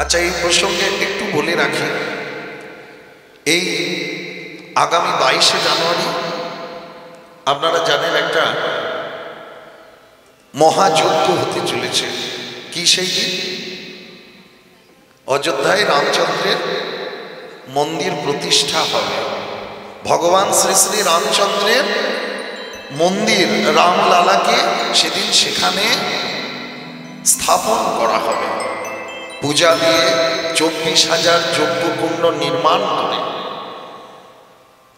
আচ্ছা, এই প্রসঙ্গে একটু বলে রাখি, এই আগামী 22শে জানুয়ারি আপনারা জানেন একটা মহাযজ্ঞ হতে চলেছে। কি সেই দিন? অযোধ্যায় রামচন্দ্রের মন্দির প্রতিষ্ঠা হবে। ভগবান শ্রী শ্রী রামচন্দ্রের মন্দির রামলালাকে সেদিন সেখানে স্থাপন করা হবে। পূজা দিয়ে 24,000 যজ্ঞকুণ্ড নির্মাণ করে,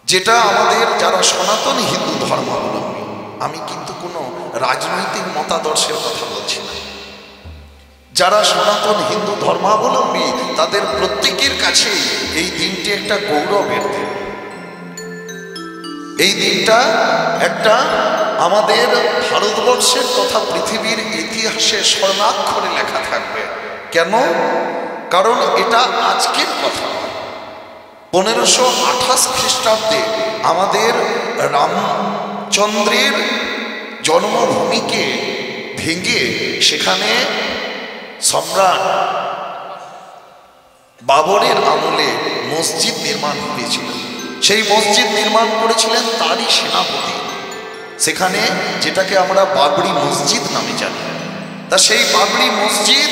যেটা আমাদের যারা সনাতন হিন্দু ধর্মাবলম্বী, আমি কিন্তু কোনো রাজনৈতিক মতাদর্শের কথা বলছি না, যারা সনাতন হিন্দু ধর্মাবলম্বী তাদের প্রত্যেকের কাছে এই দিনটি একটা গৌরবের দিন। এই দিনটা একটা আমাদের ভারতবর্ষের তথা পৃথিবীর ইতিহাসে স্বর্ণাক্ষরে লেখা থাকবে। কেন? কারণ এটা আজকের কথা নয়। 1528 খ্রিস্টাব্দে আমাদের রামচন্দ্রের জন্মভূমিকে ভেঙে সেখানে সম্রাট বাবরের আমলে মসজিদ নির্মাণ হয়েছিল। সেই মসজিদ নির্মাণ করেছিলেন তারই সেনাপতি, সেখানে যেটাকে আমরা বাবরি মসজিদ নামে জানি। তা সেই বাবরি মসজিদ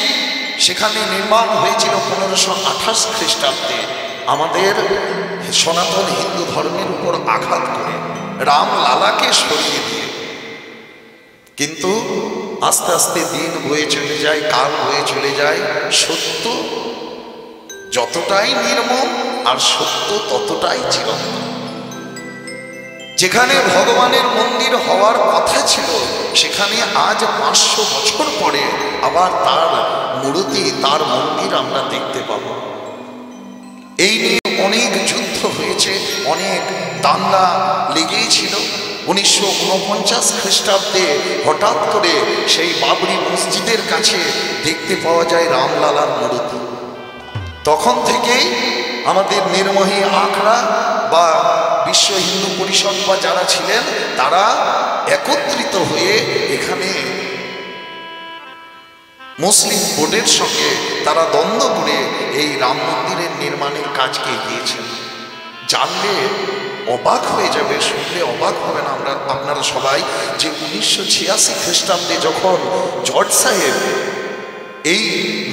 সেখানে নির্মাণ হয়েছিল 1528 খ্রিস্টাব্দে আমাদের সনাতন হিন্দু ধর্মের উপর আঘাত করে, রামলালাকে সরিয়ে দিয়ে। কিন্তু আস্তে আস্তে দিন বয়ে চলে যায়, কাল বয়ে চলে যায়, সত্য যতটাই নির্মম আর সত্য ততটাই চিরন্তন। যেখানে ভগবানের মন্দির হওয়ার কথা ছিল সেখানে আজ 500 বছর পরে আবার তার মূর্তি, তার মন্দির আমরা দেখতে পাব। এই নিয়ে অনেক যুদ্ধ হয়েছে, অনেক দাঙ্গা লেগেই ছিল। 1949 খ্রিস্টাব্দে হঠাৎ করে সেই বাবরি মসজিদের কাছে দেখতে পাওয়া যায় রামলালার মূর্তি। তখন থেকেই আমাদের নির্মোহী আখড়া বা বিশ্ব হিন্দু পরিষদ বা যারা ছিলেন তারা একত্রিত হয়ে এখানে মুসলিম বোর্ডের সঙ্গে তারা দ্বন্দ্ব করে এই রাম মন্দিরের নির্মাণের কাজকে এগিয়েছেন। জানলে অবাক হয়ে যাবে, শুনলে অবাক হবেন আপনারা সবাই, যে 1986 খ্রিস্টাব্দে যখন জর্জ সাহেব এই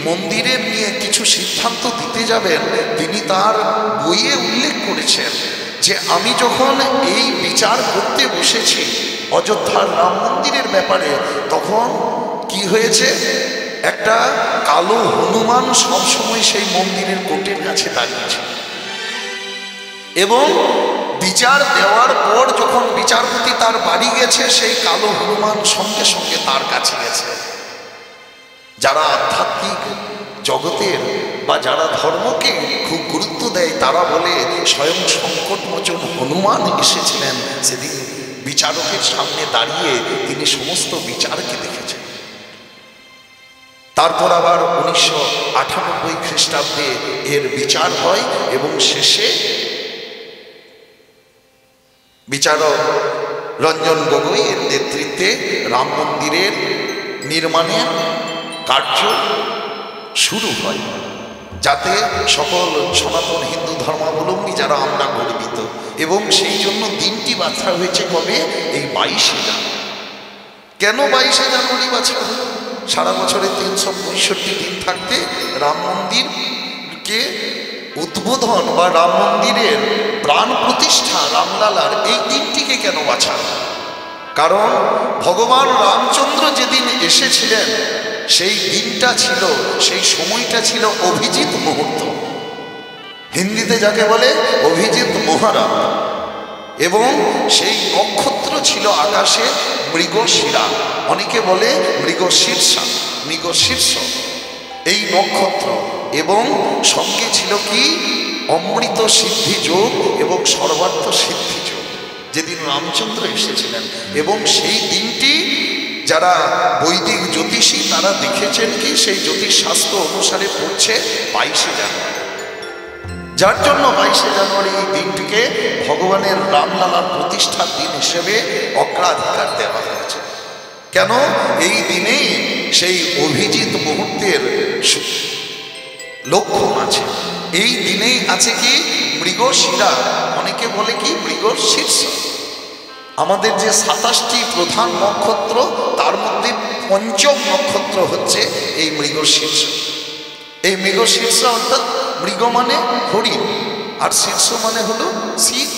মন্দিরের নিয়ে কিছু সিদ্ধান্ত দিতে যাবেন, তিনি তার বইয়ে উল্লেখ করেছেন যে আমি যখন এই বিচার করতে বসেছি অযোধ্যার রাম মন্দিরের ব্যাপারে, তখন কি হয়েছে, একটা কালো হনুমান সবসময় সেই মন্দিরের কোর্টের কাছে দাঁড়িয়েছে, এবং বিচার দেওয়ার পর যখন বিচারপতি তার বাড়ি গেছে, সেই কালো হনুমান সঙ্গে সঙ্গে তার কাছে গেছে। যারা আধ্যাত্মিক জগতের বা যারা ধর্মকে খুব গুরুত্ব দেয় তারা বলে স্বয়ং সংকটমোচন হনুমান এসেছিলেন সেদিন বিচারকের সামনে দাঁড়িয়ে, তিনি সমস্ত বিচারকে দেখেছেন। তারপর আবার 1998 খ্রিস্টাব্দে এর বিচার হয় এবং শেষে বিচারক রঞ্জন গগৈয়ের নেতৃত্বে রাম মন্দিরের নির্মাণের কার্য শুরু হয়, যাতে সকল সনাতন হিন্দু ধর্মাবলম্বী যারা আমরা গর্বিত। এবং সেই জন্য দিনটি বাছা হয়েছে কবে? এই 22শে জানুয়ারি। কেন 22শে জানুয়ারি বাছা হলো? সারা বছরে 365 দিন থাকতে রাম মন্দিরকে উদ্বোধন বা রাম মন্দিরের প্রাণ প্রতিষ্ঠা রামলালার এই দিনটিকে কেন বাছা? কারণ ভগবান রামচন্দ্র যেদিন এসেছিলেন সেই দিনটা ছিল, সেই সময়টা ছিল অভিজিৎ মুহূর্ত, হিন্দিতে যাকে বলে অভিজিৎ মহারাত। এবং সেই নক্ষত্র ছিল আকাশে মৃগশিরা, অনেকে বলে মৃগশীর্ষা, মৃগশীর্ষ এই নক্ষত্র। এবং সঙ্গে ছিল কি? অমৃত সিদ্ধি যোগ এবং সর্বার্থ সিদ্ধি যোগ, যেদিন রামচন্দ্র এসেছিলেন। এবং সেই দিনটি যারা বৈদিক জ্যোতিষী তারা দেখেছেন কি সেই জ্যোতিষশাস্ত্র অনুসারে পড়ছে 22শে জানুয়ারি, যার জন্য 22শে জানুয়ারি এই দিনটিকে ভগবানের রামলালার প্রতিষ্ঠার দিন হিসেবে অগ্রাধিকার দেওয়া হয়েছে। কেন? এই দিনেই সেই অভিজিৎ মুহূর্তের লক্ষণ আছে। এই দিনেই আছে কি মৃগশিরা, অনেকে বলে কি মৃগশীর্ষ। আমাদের যে 27টি প্রধান নক্ষত্র তার মধ্যে পঞ্চম নক্ষত্র হচ্ছে এই মৃগশীর্ষ। এই মৃগশীর্ষ অর্থাৎ মৃগ মানে হরিণ, আর শীর্ষ মানে হলো শির,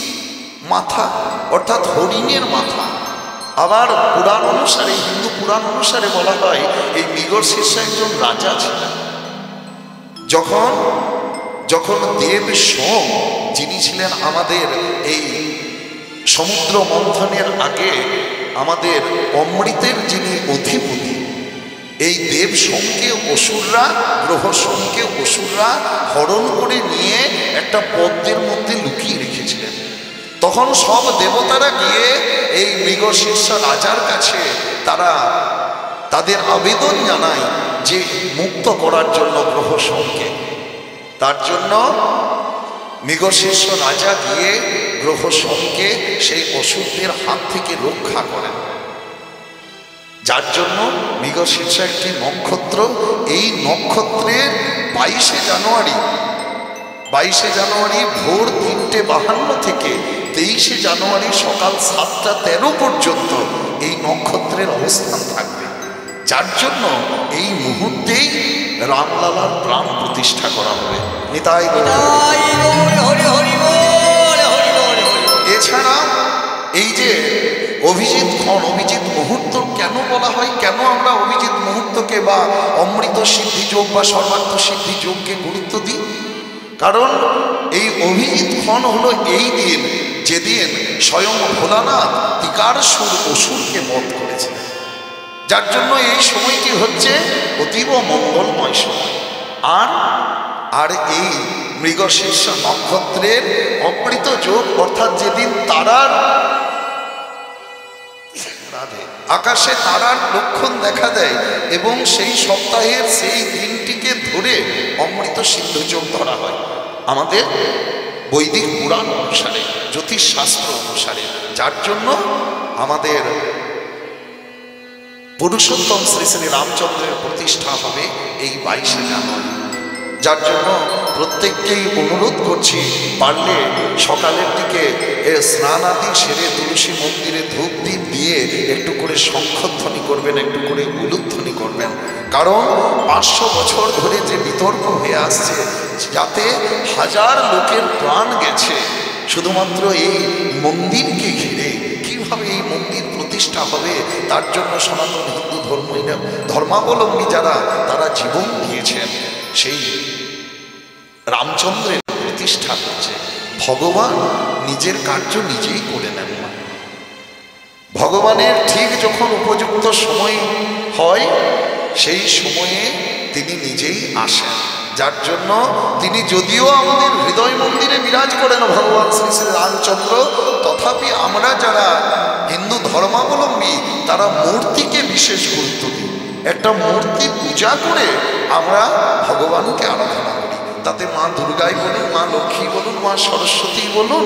মাথা, অর্থাৎ হরিণের মাথা। আবার পুরাণ অনুসারে, হিন্দু পুরাণ অনুসারে বলা হয় এই মৃগশীর্ষ একজন রাজা ছিলেন। যখন দেব সোম, যিনি ছিলেন আমাদের এই সমুদ্র মন্থনের আগে আমাদের অমৃতের যিনি অধিপতি, এই দেব সোমকে অসুররা, গ্রহ সোমকে অসুররা হরণ করে নিয়ে একটা পদ্মের মধ্যে লুকিয়ে রেখেছিলেন। তখন সব দেবতারা গিয়ে এই মৃগশীর্ষ রাজার কাছে তারা তাদের আবেদন জানায় যে মুক্ত করার জন্য গ্রহ সোমকে। তার জন্য মৃগশীর্ষ রাজা গিয়ে গ্রহ সোমকে সেই অসুরদের হাত থেকে রক্ষা করেন। যার জন্য মৃগশীর্ষ একটি নক্ষত্র। এই নক্ষত্রের 22শে জানুয়ারি ভোর 3:52 থেকে 23শে জানুয়ারি সকাল 7:13 পর্যন্ত এই নক্ষত্রের অবস্থান থাকবে। যার জন্য এই মুহূর্তেই রামলালার প্রাণ প্রতিষ্ঠা করা হবে। নিতাই গৌর। এছাড়া এই যে অভিজিৎ ক্ষণ, অভিজিৎ মুহূর্ত কেন বলা হয়, কেন আমরা অভিজিৎ মুহূর্তকে বা অমৃত সিদ্ধি যোগ বা সর্বার্থ সিদ্ধি যোগকে গুরুত্ব দিই? কারণ এই অভিজিৎ ক্ষণ হলো এই দিন যেদিন স্বয়ং ভোলানাথ টিকারসুর অসুরকে বধ করেছিলেন। যার জন্য এই সময়টি হচ্ছে অতীব মঙ্গলময় সময়। আর এই মৃগশীর্ষ নক্ষত্রের অমৃত যোগ, অর্থাৎ যেদিন তারার আকাশে তারার লক্ষণ দেখা দেয় এবং সেই সপ্তাহের সেই দিনটিকে ধরে অমৃত সিদ্ধ যোগ ধরা হয় আমাদের বৈদিক পুরাণ অনুসারে, জ্যোতিষশাস্ত্র অনুসারে। যার জন্য আমাদের পুরুষোত্তম শ্রী শ্রী রামচন্দ্রের প্রতিষ্ঠা হবে এই 22শে জানুয়ারি। যার জন্য প্রত্যেককেই অনুরোধ করছি, পারলে সকালের দিকে স্নান আদি সেরে তুলসী মন্দিরে ধূপ দ্বীপ দিয়ে একটু করে শঙ্খধ্বনি করবেন, একটু করে উলুধ্বনি করবেন। কারণ 500 বছর ধরে যে বিতর্ক হয়ে আসছে, যাতে হাজার লোকের প্রাণ গেছে শুধুমাত্র এই মন্দিরকে ঘিরে, কিভাবে এই মন্দির প্রতিষ্ঠা হবে তার জন্য সনাতন হিন্দু ধর্মাবলম্বী যারা তারা জীবন দিয়েছেন। সেই রামচন্দ্রের প্রতিষ্ঠা হচ্ছে। ভগবান নিজের কার্য নিজেই করে নেন না। ভগবানের ঠিক যখন উপযুক্ত সময় হয় সেই সময়ে তিনি নিজেই আসেন। যার জন্য তিনি যদিও আমাদের হৃদয় মন্দিরে বিরাজ করেন ভগবান শ্রী শ্রী রামচন্দ্র, তথাপি আমরা যারা হিন্দু ধর্মাবলম্বী তারা মূর্তিকে বিশেষ গুরুত্ব দিই। একটা মূর্তি পূজা করে আমরা ভগবানকে আরাধনা করি। তাতে মা দুর্গাই বলুন, মা লক্ষ্মী বলুন, মা সরস্বতী বলুন,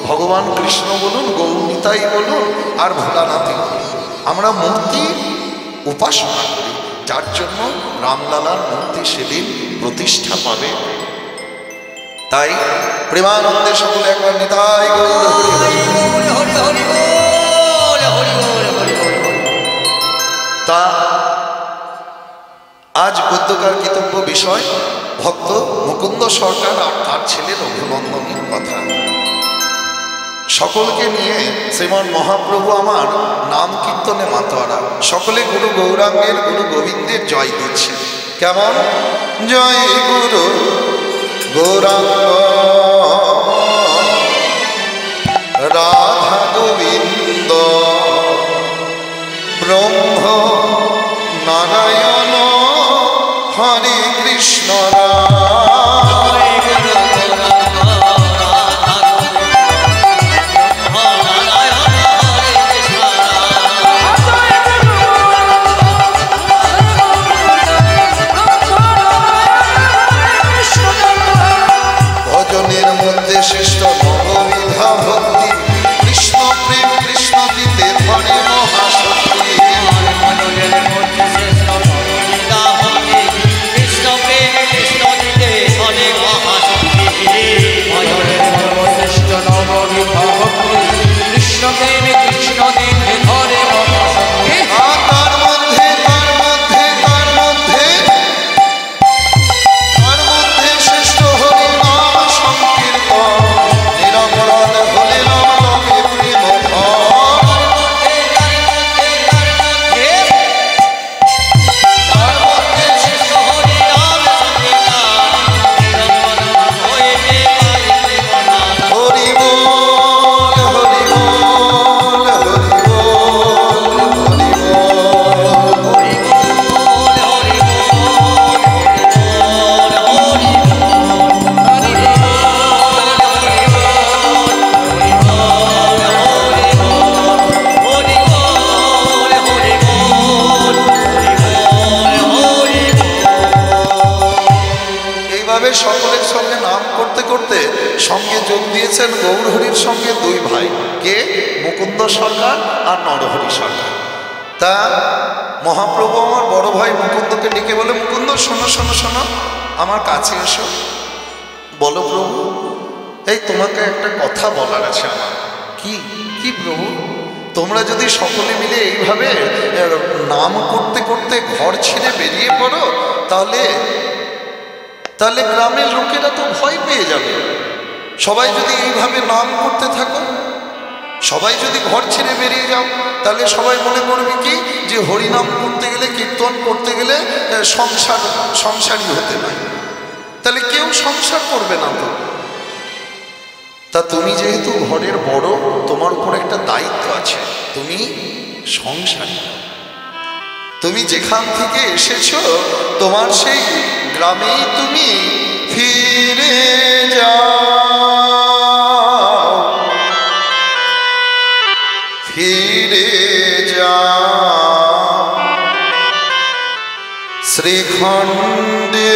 ভগবান কৃষ্ণ বলুন, গৌরনিতাই বলুন, আর ভোলানাথই বলুন, আমরা মূর্তি উপাসনা করি। যার জন্য রামলালার মূর্তি সেদিন প্রতিষ্ঠা পাবে। তাই প্রেমানন্দে সকলে একবার নিতাই গৌর হরি হরি। তা আজ গদ্যকার কৃতজ্ঞ বিষয় ভক্ত মুকুন্দ সরকার আর তার ছেলে রঘুনন্দনের কথা। সকলকে নিয়ে শ্রীমন মহাপ্রভু আমার নাম কীর্তনে মাতোয়ারা। সকলে গুরু গৌরাঙ্গের, গুরু গোবিন্দের জয় দিচ্ছে। কেমন? জয় গুরু গৌরাঙ্গ রাধা গোবিন্দ ব্রহ্ম নারায়ণ হরে কৃষ্ণ ভজনের এইভাবে সকলের সঙ্গে নাম করতে করতে সঙ্গে যোগ দিয়েছেন গৌরহরির সঙ্গে দুই ভাই, কে? মুকুন্দ সরকার আর নরহরি সরকার। তা মহাপ্রভু আমার বড় ভাই মুকুন্দকে ডেকে বলে, মুকুন্দ শোনো শোনো শোনো, আমার কাছে এসো। বলো প্রভু। এই তোমাকে একটা কথা বলার আছে আমার। কি? কি প্রভু? তোমরা যদি সকলে মিলে এইভাবে নাম করতে করতে ঘর ছেড়ে বেরিয়ে পড়ো, তাহলে তাহলে গ্রামের লোকেরা তো ভয় পেয়ে যাবে। সবাই যদি এইভাবে নাম করতে থাকো, সবাই যদি ঘর ছেড়ে বেরিয়ে যাও, তাহলে সবাই মনে করবে কি যে হরিনাম করতে গেলে, কীর্তন করতে গেলে সংসারী হতে হয়, তাহলে কেউ সংসার করবে না। তো তা তুমি যেহেতু ঘরের বড়, তোমার উপর একটা দায়িত্ব আছে, তুমি সংসারী। তুমি যেখান থেকে এসেছো তোমার সেই গ্রামেই তুমি ফিরে যাও, ফিরে যাও শ্রীখণ্ডে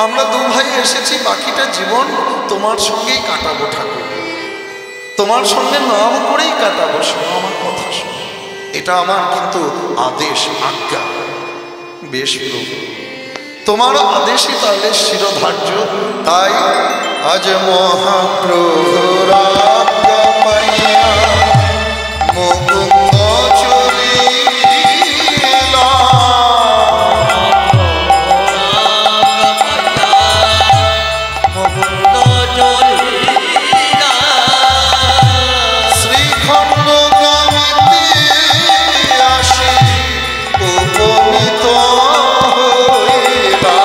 আমরা দু ভাই এসেছি, বাকিটা জীবন তোমার সঙ্গেই কাটাবো ঠাকুর, তোমার সঙ্গে নাম করেই কাটাবো। শোনো আমার কথা, শোনো, এটা আমার কিন্তু আদেশ, আজ্ঞা। বেশ প্রভু, তোমার আদেশই তাহলে শিরোধার্য। তাই আজ মহাপ্রভুর আজ্ঞা পাইয়া মুকুন্দ চলিলা, শ্রীখণ্ড গ্রামেতে আসি উপনীত হইলা।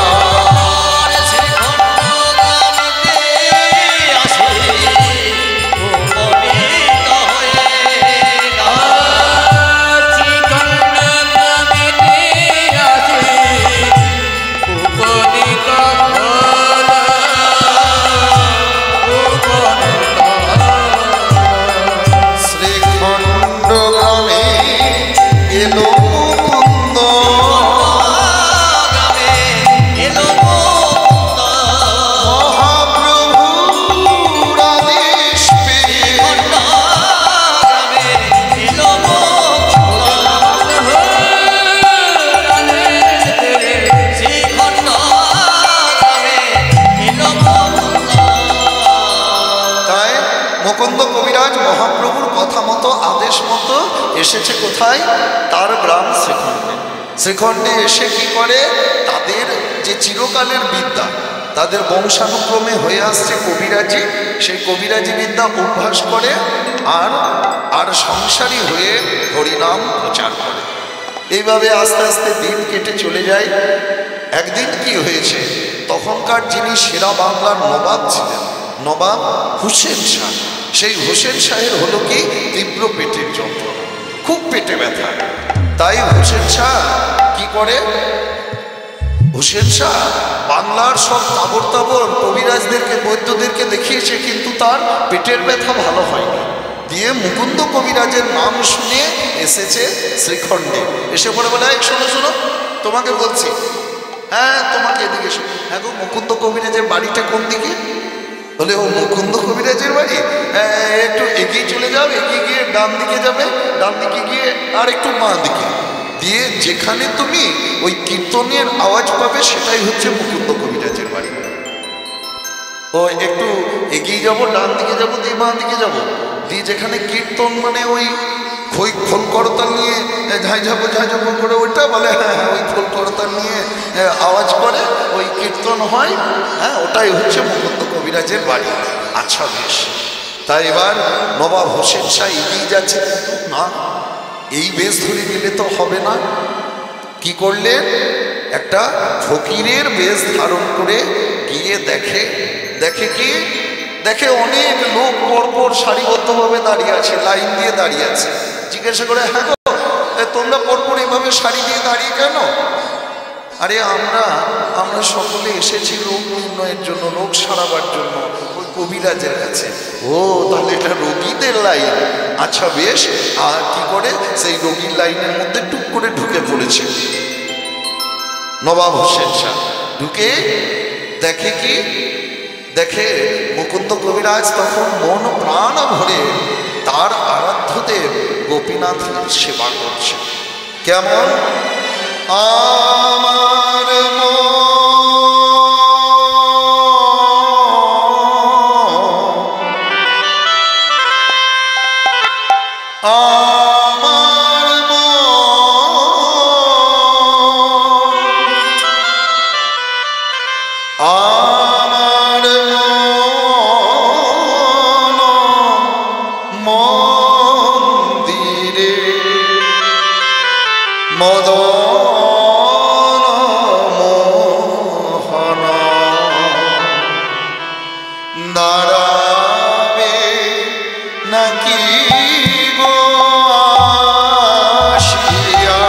কবিরাজ মহাপ্রভুর কথা মতো আদেশ মতো এসেছে কোথায়? তার গ্রাম শ্রীখণ্ডে। শ্রীখণ্ডে এসে কি করে, তাদের যে চিরকালের বিদ্যা, তাদের বংশানুক্রমে হয়ে আসছে কবিরাজি, সেই কবিরাজি বিদ্যা অভ্যাস করে আর সংসারী হয়ে হরিনাম প্রচার করে। এইভাবে আস্তে আস্তে দিন কেটে চলে যায়। একদিন কি হয়েছে, তখনকার যিনি সেরা বাংলার নবাব ছিলেন, নবাব হুসেন শাহ, সেই হুসেন শাহের হলো কি তীব্র পেটের যন্ত্রণা, খুব পেটে ব্যথা। তাই হুসেন শাহ কি করে, হুসেন শাহ বাংলার সব তাবর তাবর কবিরাজদেরকে, বৈদ্যদেরকে দেখিয়েছে, কিন্তু তার পেটের ব্যথা ভালো হয়নি। দিয়ে মুকুন্দ কবিরাজের নাম শুনে এসেছে শ্রীখণ্ডে। এসে পরে বলে, শোনো শোনো, তোমাকে বলছি। হ্যাঁ, তোমাকে এদিকে শোনো। হ্যাঁ গো, মুকুন্দ কবিরাজের বাড়িটা কোন দিকে? বলে, ও মুকুন্দ কবিরাজের বাড়ি, একটু এগিয়ে চলে যাও, এগিয়ে গিয়ে ডান দিকে যাবে, ডান দিকে গিয়ে আর একটু বাঁ দিকে, দিয়ে যেখানে তুমি ওই কীর্তনের আওয়াজ পাবে সেটাই হচ্ছে মুকুন্দ কবিরাজের বাড়ি। ও একটু এগিয়ে যাব, ডান দিকে যাব, দিয়ে বাঁ দিকে যাব, দিয়ে যেখানে কীর্তন মানে ওই খোল করতাল নিয়ে ঝাঁঝাবো করে ওইটা বলে, হ্যাঁ হ্যাঁ, ওই খোল করতাল নিয়ে আওয়াজ করে ওই কীর্তন হয়, হ্যাঁ ওটাই হচ্ছে মুকুন্দ কবিরাজের বাড়ি। আচ্ছা বেশ। তাই এবার নবাব হোসেন শাহ এগিয়ে যাচ্ছে, কিন্তু না, এই বেশ ধরে গেলে তো হবে না। কি করলেন, একটা ফকিরের বেশ ধারণ করে গিয়ে দেখে কি দেখে অনেক লোক পরপর সারিবদ্ধভাবে দাঁড়িয়ে আছে, লাইন দিয়ে দাঁড়িয়ে আছে। জিজ্ঞাসা করে, হ্যাঁ গো, তোমরা পরপর এভাবে সারি দিয়ে দাঁড়িয়ে কেন? আরে আমরা সকলে এসেছি রোগ নির্ণয়ের জন্য, রোগ সারাবার জন্য ওই কবিরাজের কাছে। ও, তাহলে এটা রোগীদের লাইন। আচ্ছা বেশ। আর কি করে, সেই রোগীর লাইনের মধ্যে টুক করে ঢুকে পড়েছে নবাব হোসেন শাহ। ঢুকে দেখে মুকুন্দ কবিরাজ তখন মন প্রাণ ভরে তার আরাধ্যদেব গোপীনাথের সেবা করছে। কেমন? আমার মন্দিরে মদন মোহন দাঁড়াবে নাকি গো আসিয়া?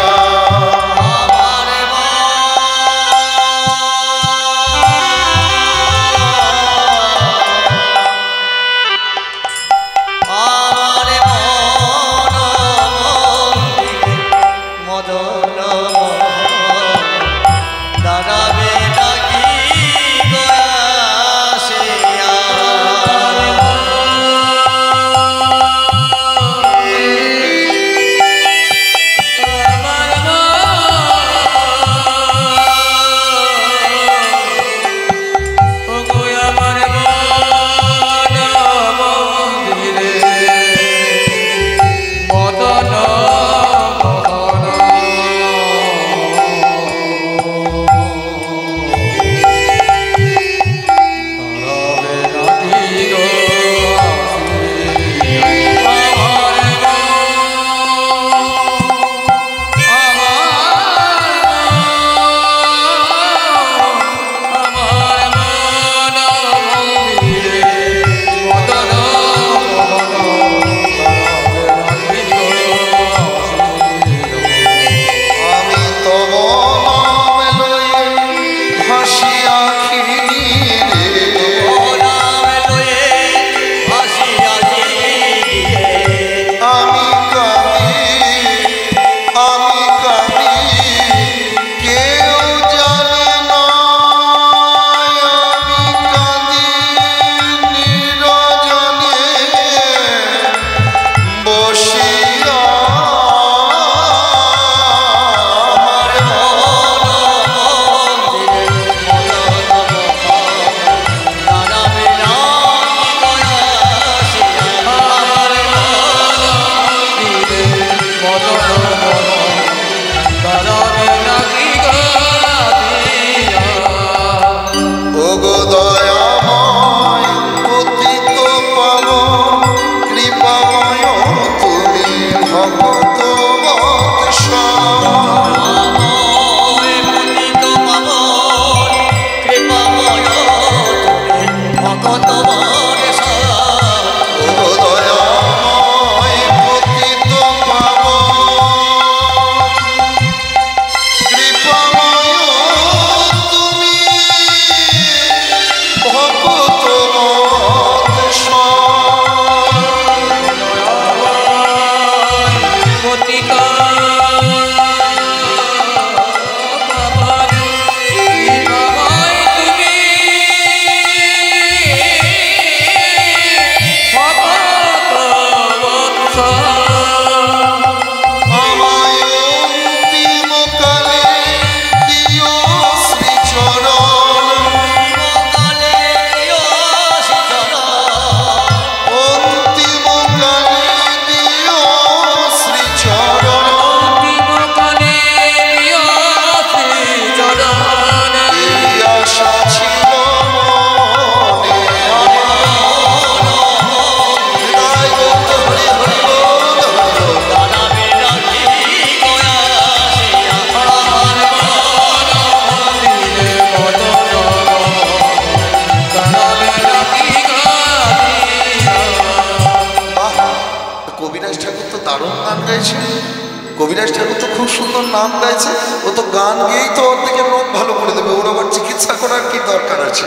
কবিরাজ ঠাকুর তো খুব সুন্দর নাম গাইছে, ও তো গান গেয়েই তো ওর থেকে রোগ ভালো করে দেবে, ওর আবার চিকিৎসা করার কি দরকার আছে।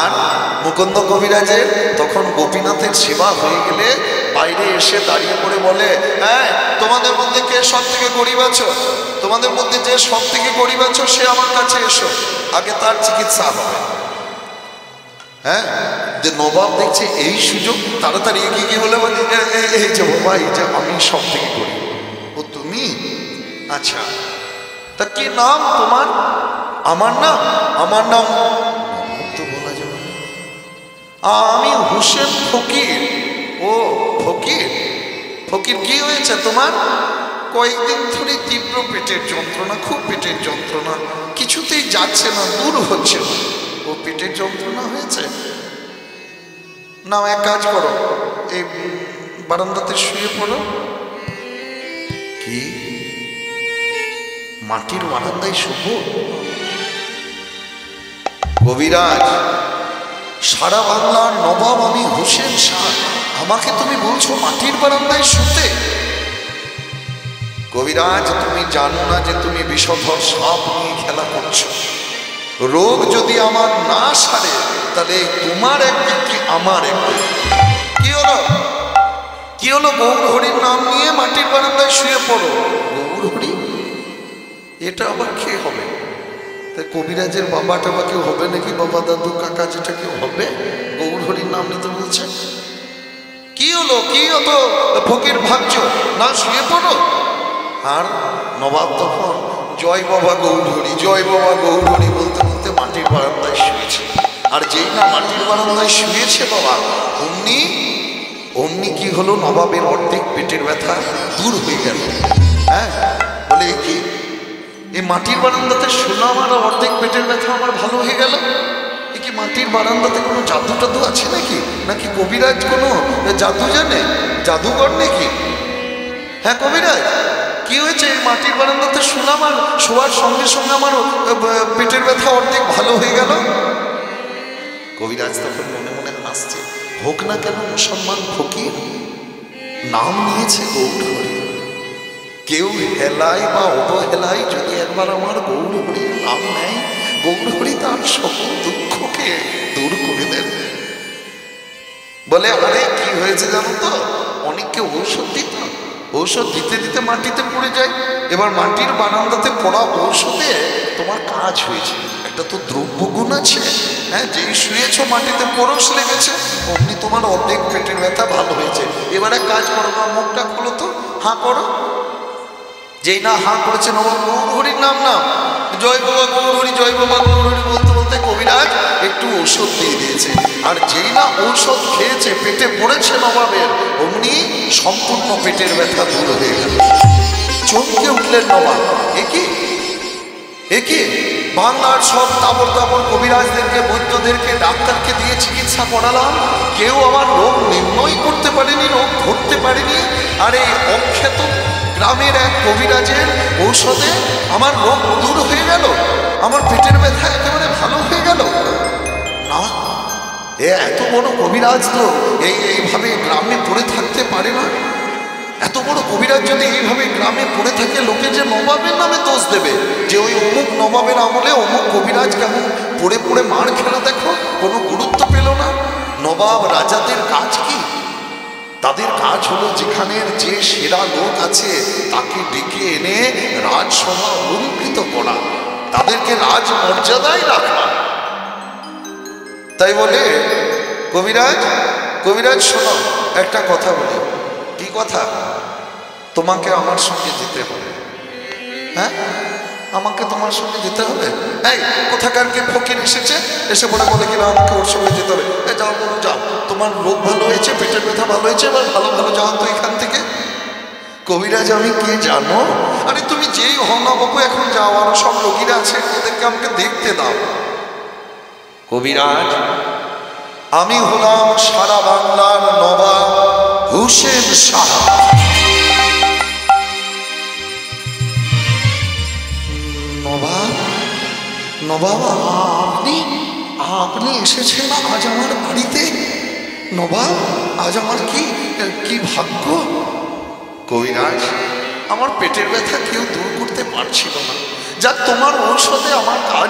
আর মুকুন্দ কবিরাজের তখন গোপীনাথের সেবা হয়ে গেলে বাইরে এসে দাঁড়িয়ে পড়ে বলে, হ্যাঁ তোমাদের মধ্যে কে সব থেকে গরিব আছো, তোমাদের মধ্যে যে সব থেকে গরিব আছো সে আমার কাছে এসো, আগে তার চিকিৎসা হবে। হ্যাঁ, যে নবাব দেখছে এই সুযোগ, তাড়াতাড়ি এগিয়ে গিয়ে বলে, এই যে বাবা, এই যে আমি সব থেকে গরিব। ও তুমি? আচ্ছা, তা কি নাম তোমার? আমার নাম তো বলা যাবে না। আমি হোসেন ফকির। ও ফকির, ফকির কি হয়েছে তোমার? কয়েকদিন ধরে তীব্র পেটের যন্ত্রণা, খুব পেটের যন্ত্রণা, কিছুতেই যাচ্ছে না, দূর হচ্ছে না। ও পেটের যন্ত্রণা হয়েছে? না, এক কাজ করো, এই বারান্দাতে শুয়ে পড়ো। কি মাটির বারান্দায় শুভ? কবিরাজ, সারা বাংলার নবাব আমি হোসেন শাহ, আমাকে তুমি বলছো মাটির বারান্দায় শুতে? কবিরাজ, তুমি জানো না যে তুমি বিষধর সাপ নিয়ে খেলা করছো? রোগ যদি আমার না সারে তাহলে তোমার একদিক কি আমার একদিক। কি হলো? কি হলো? গৌর হরির নাম নিয়ে মাটির বারান্দায় শুয়ে পড়ো। গৌর হরি, এটা আবার কে হবে? তাই কবিরাজের বাবাটা বা কেউ হবে নাকি? বাবা দাদু কাকা যেটা কেউ হবে? গৌর হরির নাম নিতে বলছে। কি হলো? কি হতো ফকির ভাবছ? না, শুয়ে পড়ো। আর নবাব তখন জয় বাবা গৌর হরি, জয় বাবা গৌর হরি বলতে বলতে মাটির বারান্দায় শুয়েছে। আর যেই না মাটির বারান্দায় শুয়েছে বাবা, অমনি কি হলো, নবাবের অর্ধেক পেটের ব্যথা দূর হয়ে গেল। হ্যাঁ, বলে কি এই মাটির বারান্দাতে শুনলাম আর অর্ধেক পেটের ব্যথা আমার ভালো হয়ে গেল। এ কি মাটির বারান্দাতে কোনো জাদু টাদু আছে নাকি? নাকি কবিরাজ কোনো জাদু জানে, জাদুকর নাকি? হ্যাঁ কবিরাজ, কি হয়েছে? মাটির বারান্দাতে শুনলাম আর শোয়ার সঙ্গে সঙ্গে আমার পেটের ব্যথা অর্ধেক ভালো হয়ে গেল। কবিরাজ তখন মনে মনে হাসছে, হোক না কেন মুসলমান ফকির, নাম নিয়েছে গৌর হরি। কেউ হেলায় বা অবহেলায় যদি একবার আমার গৌর হরির নাম নেয়, গৌর হরি তার সকল দুঃখকে দূর করে দেন। বলে, আরে কি হয়েছে জানো তো, অনেককে ঔষধ দিত, ঔষধ দিতে দিতে মাটিতে পড়ে যায়। এবার মাটির বারান্দাতে পড়া ঔষধে তোমার কাজ হয়েছে। একটা তো দ্রব্যগুণ আছে। হ্যাঁ, যেই শুয়েছ মাটিতে পরশ লেগেছে, অমনি তোমার অর্ধেক পেটের ব্যথা ভালো হয়েছে। এবারে কাজ করো না, মুখটা খোলো তো, হাঁ করো। যেই না হাঁ করেছে, নবাব গৌর হরির নাম জয় বাবা গৌর হরি, জয় বাবা গৌর হরি বলতে বলতে কবিরাজ একটু ঔষধ দিয়ে দিয়েছে। আর যেই না ঔষধ খেয়েছে, পেটে পড়েছে নবাবের, অমনি সম্পূর্ণ পেটের ব্যথা দূর হয়ে গেল। চমকে উঠলেন নবাব, একে বাংলার সব তাবর তাবর কবিরাজদেরকে, বৈদ্যদেরকে, ডাক্তারকে দিয়ে চিকিৎসা করালাম, কেউ আমার রোগ নির্ণয় করতে পারেনি, রোগ ধরতে পারেনি। আর এই অখ্যাত গ্রামের এক কবিরাজের ঔষধে আমার রোগ দূর হয়ে গেল, আমার পেটের ব্যথা একেবারে ভালো হয়ে গেল। না, এত বড় কবিরাজ তো এইভাবে গ্রামে পড়ে থাকতে পারে না। এত বড় কবিরাজ যদি এইভাবে গ্রামে পড়ে থাকে, লোকে যে নবাবের নামে দোষ দেবে যে ওই অমুক নবাবের আমলে অমুক কবিরাজ কেমন পড়ে পড়ে মার খেলো, দেখো কোনো গুরুত্ব পেল না। নবাব রাজাদের কাজ কি? তাদের কাজ হলো যেখানের যে সেরা লোক আছে তাকে ডেকে এনে রাজসভা অলঙ্কৃত করা, তাদেরকে রাজ মর্যাদায় রাখা। তাই বলে কবিরাজ, কবিরাজ শোনো একটা কথা বলি। কি কথা? তোমাকে আমার সঙ্গে যেতে হবে। হ্যাঁ, আমাকে তোমার সঙ্গে যেতে হবে? এই কোথাকার কে ফকির এসেছে, এসে বলে কিনা আমাকে ওর সঙ্গে যেতে হবে। যাও বলো, যাও, তোমার রোগ ভালো হয়েছে, পেটের ব্যথা ভালো হয়েছে, এবার ভালো ভালো যাও তো এখান থেকে। কবিরাজ আমি কে জানো? আরে তুমি যেই হও না বাবু, এখন যাও, আরো সব রোগীরা আছে, ওদেরকে আমাকে দেখতে দাও। কবিরাজ, আমি হলাম সারা বাংলার নবাব হুসেন শাহ। নবাব? নবাব আপনি? আপনি এসেছেন আজ আমার বাড়িতে? নবাব, আজ আমার কি ভাগ্য। কবিরাজ, আমার পেটের ব্যথা কেউ দূর করতে পারছিল না, যা তোমার ঔষধে আমার কাজ